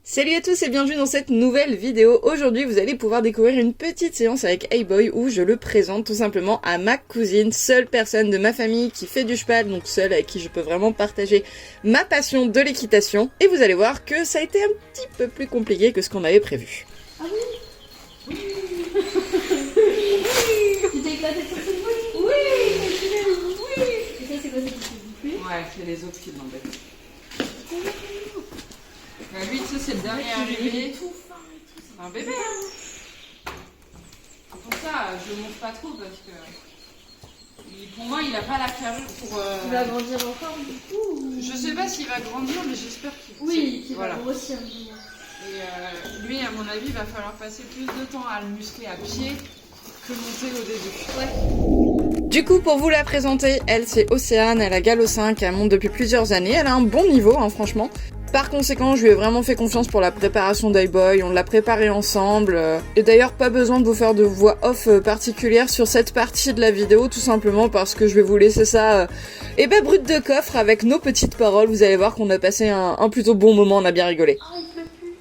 Salut à tous et bienvenue dans cette nouvelle vidéo. Aujourd'hui vous allez pouvoir découvrir une petite séance avec Hey-Boy où je le présente tout simplement à ma cousine, seule personne de ma famille qui fait du cheval, donc seule avec qui je peux vraiment partager ma passion de l'équitation. Et vous allez voir que ça a été un petit peu plus compliqué que ce qu'on avait prévu. Ah oui. Tu t'es éclaté sur cette boule? Oui. Oui. Et ça c'est quoi, c'est qui fait bouffer? Ouais, c'est les autres qui l'embêtent. Bah lui, tu sais, c'est le dernier arrivé. C'est un bébé. C'est pour ça, je ne montre pas trop parce que pour moi, il n'a pas la carrure pour. Il va grandir encore du coup. Je sais pas s'il va grandir, mais j'espère qu'il. Oui, qu'il voilà. va grossir. Et lui, à mon avis, il va falloir passer plus de temps à le muscler à pied que monter au début. Ouais. Du coup, pour vous la présenter, elle c'est Océane, elle a Gallo 5, elle monte depuis plusieurs années, elle a un bon niveau, hein, franchement. Par conséquent, je lui ai vraiment fait confiance pour la préparation d'Hey-Boy, on l'a préparé ensemble. Et d'ailleurs, pas besoin de vous faire de voix off particulière sur cette partie de la vidéo, tout simplement parce que je vais vous laisser ça brut de coffre avec nos petites paroles. Vous allez voir qu'on a passé un plutôt bon moment, on a bien rigolé. Oh, il pleut plus.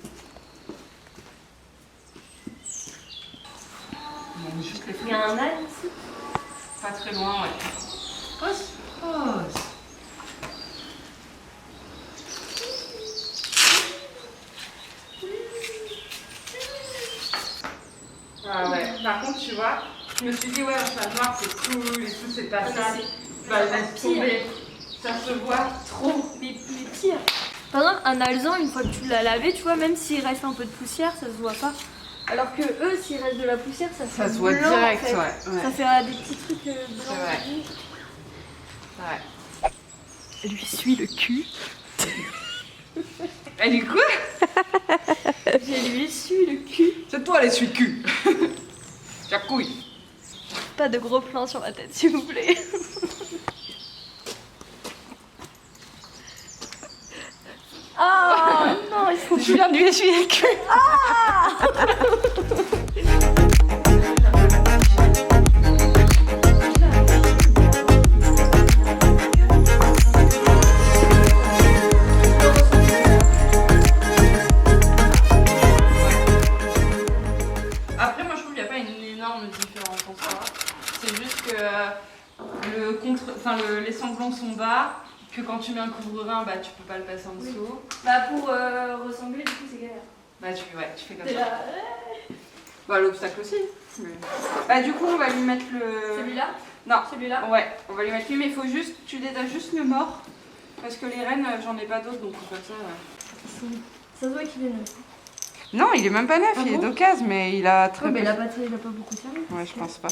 Donc, juste les Il y a un âne ici. pas très loin, ouais. Pose. Pose. Ah ouais, par contre, tu vois, je me suis dit, ouais, enfin, noir, c'est cool et tout, c'est pas ça. Bah, laisse tomber. Ça se voit trop. Mais pire. Par exemple, un alezan, une fois que tu l'as lavé, tu vois, même s'il reste un peu de poussière, ça se voit pas. Alors que eux, s'il reste de la poussière, ça Ça se voit blanc, direct, en fait. ouais. Ça fait des petits trucs blancs. C'est vrai. Ouais. Elle lui suit le cul. Elle dit quoi? Je lui suis le cul. C'est toi les suis-cul. Ta couille. Pas de gros plans sur ma tête, s'il vous plaît. Ah non, ils sont... Je viens de lui essuyer le cul. Après, moi je trouve qu'il n'y a pas une énorme différence en soi. C'est juste que les sanglants sont bas, que quand tu mets un couvre-rein, bah tu peux pas le passer en dessous. Bah pour ressembler, du coup, c'est galère. Bah tu fais comme T'es ça. là. Bah l'obstacle aussi. Mais... Bah du coup on va lui mettre le... Celui-là? Non. Celui-là? Ouais, on va lui mettre lui, mais il faut juste, tu détaches juste le mort. Parce que les rennes, j'en ai pas d'autres, donc comme ça... Ça se voit qu'il est neuf. Non, il est même pas neuf, Ah il est bon? d'occasion, mais il a très Ouais, mais peu... il a pas beaucoup servi. Ouais, je pense pas.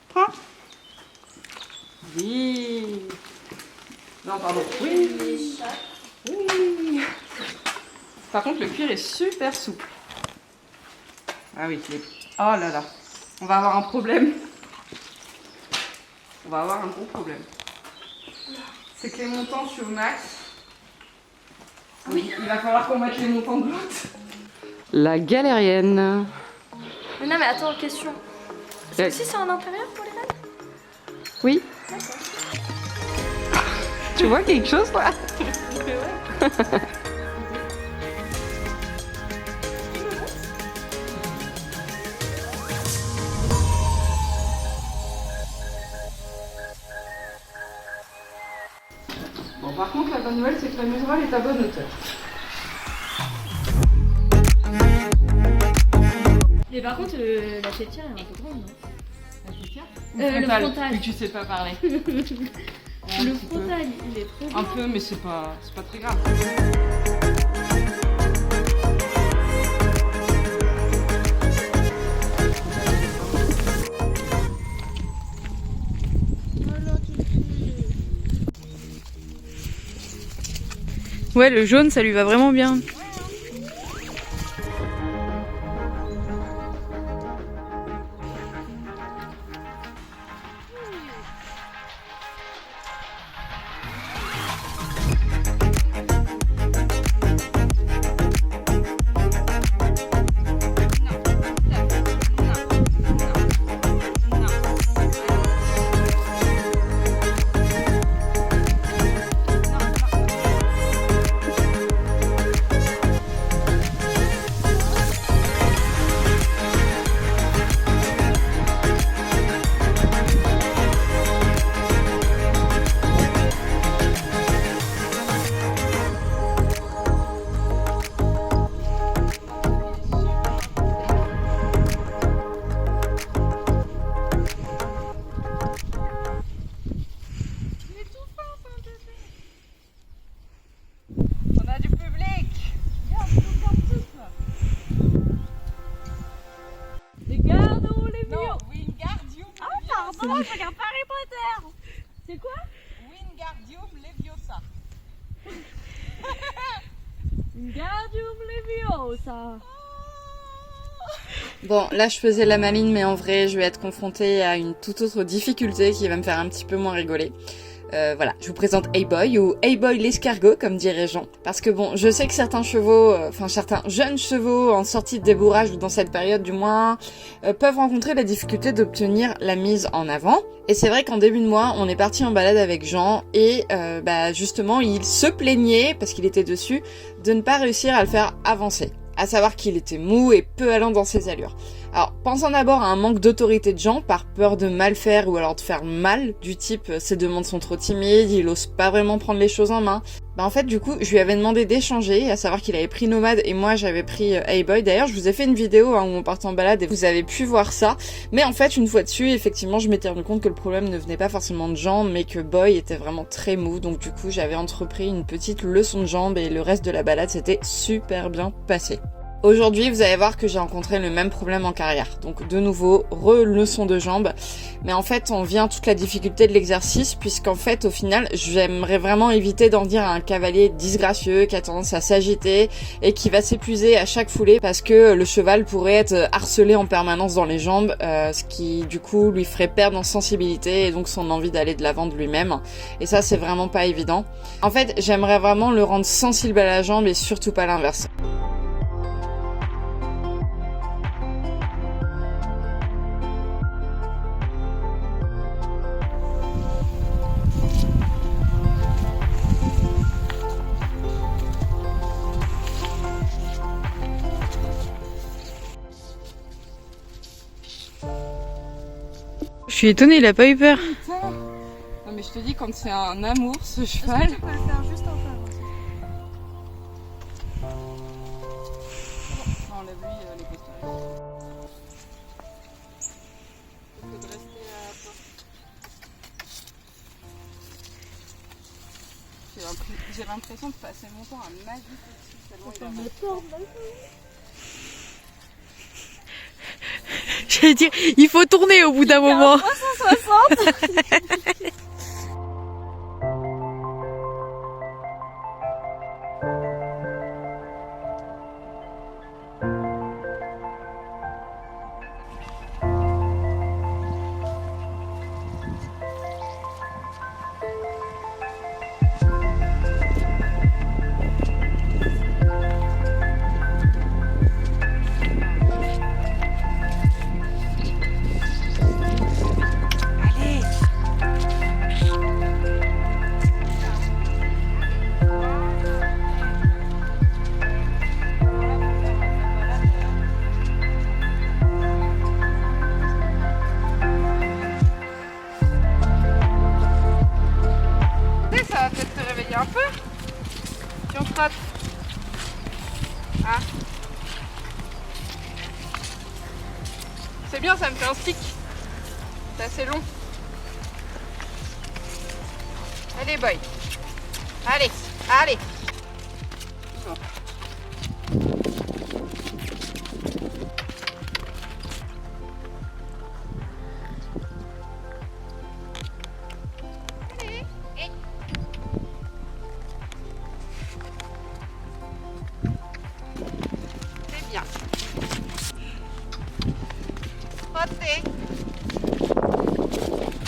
Prends. Oui. Non, pardon. Oui. Oui. Par contre, le cuir est super souple. Ah oui, il est... Oh là là. On va avoir un problème. On va avoir un gros problème. C'est que les montants, je suis au max. Oui. Il va falloir qu'on mette les montants de l'autre. La galérienne. Mais non, mais attends, question. Ça aussi, c'est en intérieur pour les rennes? Oui. Tu vois quelque chose là? Ouais. Bon, par contre, la bonne nouvelle, c'est que la muserolle est à bonne hauteur. Mais par contre, la tétière est un peu grande, non? La tétière? Le frontal. Vu que tu sais pas parler. Le frontal, il est trop Un grand. peu, mais c'est pas très grave. Ouais, le jaune ça lui va vraiment bien. Oh, je regarde pas Harry Potter. C'est quoi? Wingardium Leviosa. Wingardium Leviosa. Bon, là je faisais la maline, mais en vrai, je vais être confrontée à une toute autre difficulté qui va me faire un petit peu moins rigoler. Voilà, je vous présente A-Boy, ou A-Boy l'escargot, comme dirait Jean. Parce que bon, je sais que certains chevaux, certains jeunes chevaux en sortie de débourrage, ou dans cette période du moins, peuvent rencontrer la difficulté d'obtenir la mise en avant. Et c'est vrai qu'en début de mois, on est parti en balade avec Jean, et justement, il se plaignait, parce qu'il était dessus, de ne pas réussir à le faire avancer. À savoir qu'il était mou et peu allant dans ses allures. Alors, pensant d'abord à un manque d'autorité de Jean, par peur de mal faire ou alors de faire mal, du type ses demandes sont trop timides, il ose pas vraiment prendre les choses en main. En fait, du coup, je lui avais demandé d'échanger, à savoir qu'il avait pris Nomade et moi j'avais pris A-Boy. D'ailleurs, je vous ai fait une vidéo où on partait en balade et vous avez pu voir ça. Mais en fait, une fois dessus, effectivement, je m'étais rendu compte que le problème ne venait pas forcément de Jean, mais que Boy était vraiment très mou. Donc du coup, j'avais entrepris une petite leçon de jambes et le reste de la balade s'était super bien passé. Aujourd'hui, vous allez voir que j'ai rencontré le même problème en carrière. Donc de nouveau, leçon de jambes. Mais en fait, on vient toute la difficulté de l'exercice, puisqu'en fait, au final, j'aimerais vraiment éviter d'en dire à un cavalier disgracieux qui a tendance à s'agiter et qui va s'épuiser à chaque foulée parce que le cheval pourrait être harcelé en permanence dans les jambes, ce qui du coup lui ferait perdre en sensibilité et donc son envie d'aller de l'avant de lui-même. Et ça, c'est vraiment pas évident. En fait, j'aimerais vraiment le rendre sensible à la jambe et surtout pas l'inverse. Je suis étonnée, il a pas eu peur. Non mais je te dis, quand c'est un amour ce cheval. Tu peux le faire juste en face. Enlève-lui les postérieurs. Faut de rester à toi. J'ai l'impression de passer mon temps à m'agiter dessus tellement il a J'allais dire, il faut tourner au bout d'un moment. 360. Un peu si on frotte. Ah. C'est bien, ça me fait un stick. C'est assez long. Allez Boy. Allez, allez. Bon.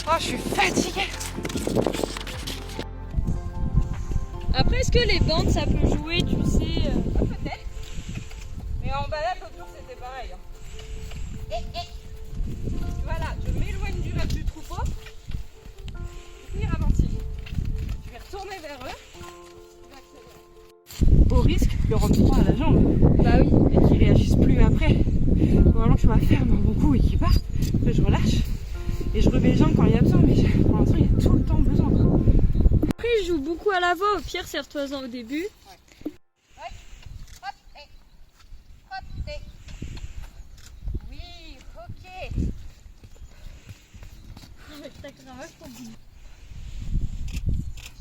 Oh, je suis fatiguée. Après, est-ce que les bandes ça peut jouer, tu sais Peut-être. Mais en balade, l'autre jour, c'était pareil. Voilà, je m'éloigne du reste du troupeau. Il ralentit. Je vais retourner vers eux. Au risque de le rendre froid à la jambe. Bah oui. Et qu'ils réagissent plus après. Ou alors je vais faire dans mon cou et qu'ils partent. Après je relâche. Et je remets les jambes quand il y a besoin. Mais pour l'instant il y a tout le temps besoin. Après, je joue beaucoup à la voix. Au pire, serre-toi-en au début. Ouais. Hop, et. Hop, et. Oui, ok. Avec ta cravache pour dire.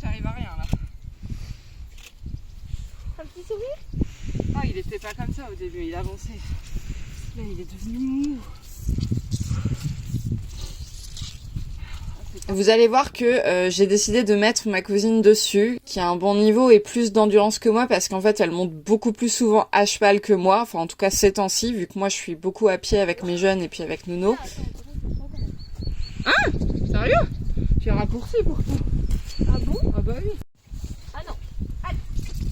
J'arrive à rien là. Un petit sourire? Ah, il était pas comme ça au début, il avançait. Là, il est devenu mou. Vous allez voir que j'ai décidé de mettre ma cousine dessus, qui a un bon niveau et plus d'endurance que moi, parce qu'en fait elle monte beaucoup plus souvent à cheval que moi, enfin en tout cas ces temps-ci, vu que moi je suis beaucoup à pied avec mes jeunes et puis avec Nuno. Hein? Sérieux? J'ai raccourci pourtant. Ah bon? Ah bah oui. Ah non.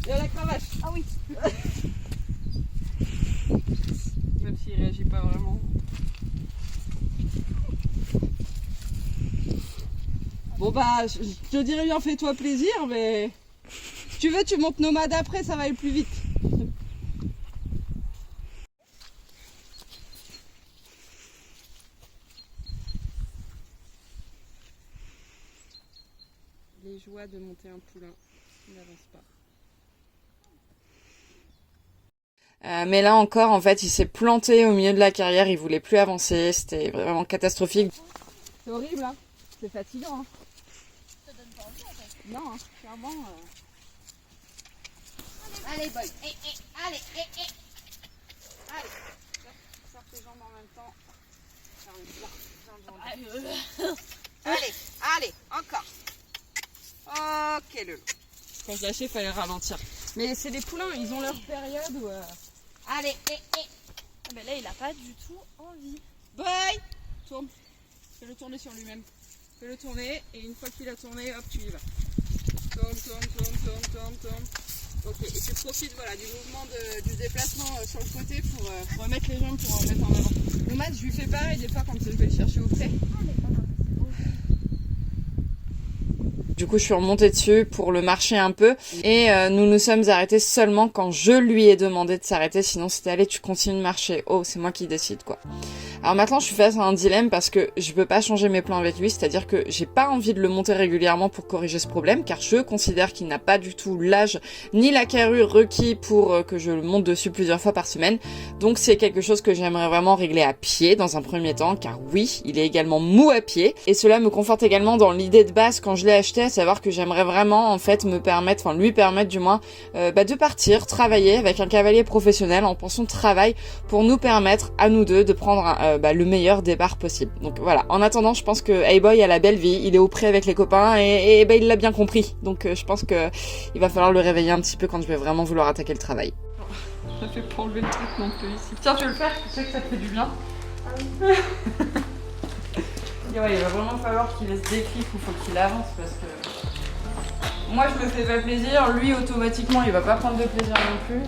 Il y a la cravache. Ah oui. Même s'il réagit pas vraiment. Bon bah, je te dirais bien fais-toi plaisir, mais si tu veux tu montes nomade après, ça va aller plus vite. Les joies de monter un poulain, il n'avance pas. Mais là encore, en fait, il s'est planté au milieu de la carrière, il voulait plus avancer, c'était vraiment catastrophique. C'est horrible, hein. C'est fatigant, hein. Ça donne pas envie en fait. Non, hein, clairement. Allez, boy. Allez, Allez. Sors tes jambes en même temps. Allez, encore. Ok, le. Quand je lâchais, il fallait ralentir. Mais c'est des poulains, ils ont leur période où... Allez, Ah mais là il a pas du tout envie. boy. Tourne. Fais-le tourner sur lui-même. Fais-le tourner, et une fois qu'il a tourné, hop, tu y vas. Tourne. Ok, et tu profites voilà, du mouvement du déplacement sur le côté pour remettre les jambes pour en mettre en avant. Le match, je lui fais pareil des fois quand je vais le chercher au pré. Du coup, je suis remontée dessus pour le marcher un peu et nous nous sommes arrêtés seulement quand je lui ai demandé de s'arrêter, sinon c'était allez, tu continues de marcher. Oh, c'est moi qui décide quoi. Alors maintenant, je suis face à un dilemme parce que je peux pas changer mes plans avec lui, c'est-à-dire que j'ai pas envie de le monter régulièrement pour corriger ce problème, car je considère qu'il n'a pas du tout l'âge ni la carrure requis pour que je le monte dessus plusieurs fois par semaine. Donc c'est quelque chose que j'aimerais vraiment régler à pied dans un premier temps, car oui, il est également mou à pied, et cela me conforte également dans l'idée de base quand je l'ai acheté, à savoir que j'aimerais vraiment en fait me permettre, enfin lui permettre du moins, de partir, travailler avec un cavalier professionnel en pension de travail pour nous permettre à nous deux de prendre le meilleur départ possible. Donc voilà, en attendant, je pense que Hey-Boy a la belle vie, il est au pré avec les copains et il l'a bien compris. Donc je pense que il va falloir le réveiller un petit peu quand je vais vraiment vouloir attaquer le travail. Ça fait pas enlever le truc non plus ici. Tiens, tu veux le faire? Tu sais que ça te fait du bien. Et ouais, il va vraiment falloir qu'il laisse des clics ou faut qu'il avance parce que moi je me fais pas plaisir, lui automatiquement il va pas prendre de plaisir non plus.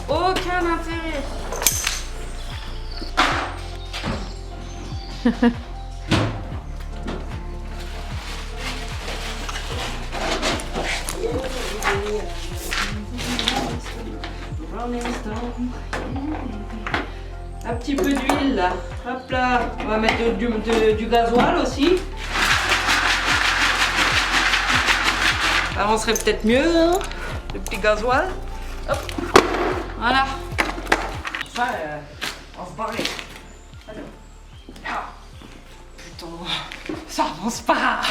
Aucun intérêt. Un petit peu d'huile là. Hop là. On va mettre du gasoil aussi. Ça avancerait peut-être mieux, hein, le petit gasoil. Hop. Voilà. Ça, on va se parler. Ah. Putain, ça avance pas.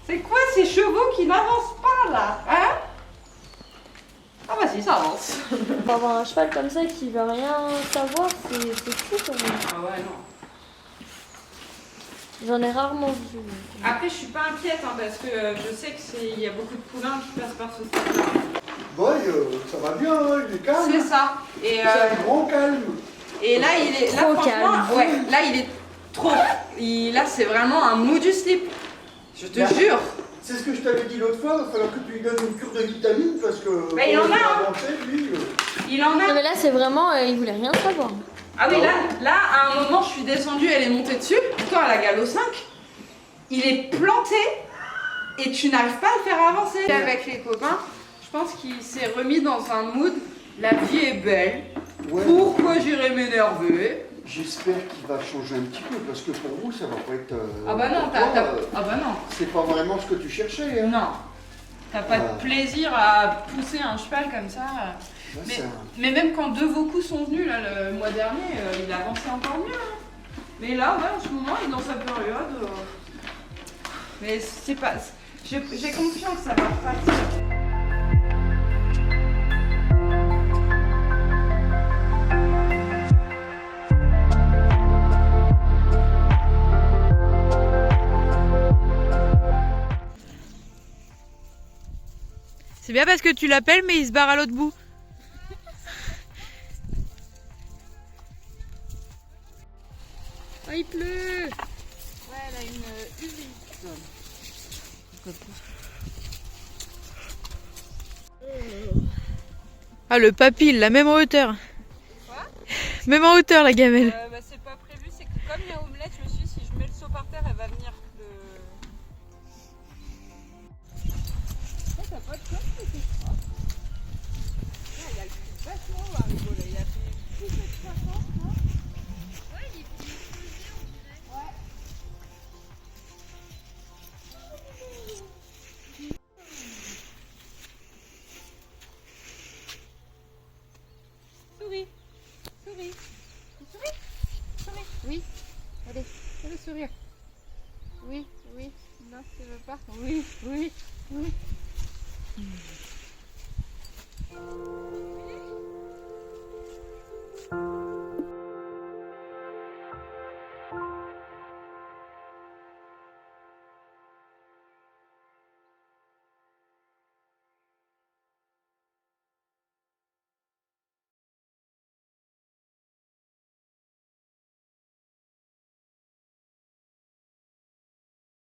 C'est quoi ces chevaux qui n'avancent pas là, hein? Ah bah si, ça avance. Pour avoir un cheval comme ça qui veut rien savoir, c'est fou quand même. Ah ouais, non. J'en ai rarement vu. Après, je suis pas inquiète hein, parce que je sais qu'il y a beaucoup de poulains qui passent par ce stade-là. Boy, ça va bien, hein, il est calme. C'est ça. Et, C'est un grand calme. et là, il est là, Trop franchement, calme. ouais, là, il est trop. Là, c'est vraiment un mou du slip. Je te jure. C'est ce que je t'avais dit l'autre fois, il va falloir que tu lui donnes une cure de vitamines parce que. Bah, il en a, hein. Avancer, lui, Il en Non a. mais là c'est vraiment, il voulait rien savoir. Ah oui, là, à un moment, je suis descendue, elle est montée dessus. Pourtant, à la galop 5, il est planté et tu n'arrives pas à le faire avancer. Et avec les copains, je pense qu'il s'est remis dans un mood. La vie est belle. Ouais. Pourquoi j'irais m'énerver? J'espère qu'il va changer un petit peu parce que pour vous, ça va pas être. Ah bah non, pour toi, ah bah non. c'est pas vraiment ce que tu cherchais. Hein. Non. T'as pas de plaisir à pousser un cheval comme ça. Là, Mais, c'est un- mais même quand deux Vaucous sont venus là, le mois dernier, il avançait encore mieux. Hein. Mais là, ouais, en ce moment, il est dans sa période. Mais c'est pas. J'ai confiance, ça va repartir. C'est bien parce que tu l'appelles, mais il se barre à l'autre bout. Oh, il pleut. Ouais, elle a une usine. Ah, le papy, il l'a même en hauteur. Quoi? Même en hauteur, la gamelle. Bah, c'est pas prévu, c'est que comme il y a omelette, je me suis dit si je mets le seau par terre, elle va venir. T'as pas de chance, c'est ça. Il a le cul vachement haut, Haribo, là. Il a fait une petite croissance, là. Ouais, il est explosé, on dirait. Ouais. Souris. Souris. Souris. Souris. Oui. Allez, allez sourire. Oui, oui. Non, tu veux pas. Oui, oui, oui.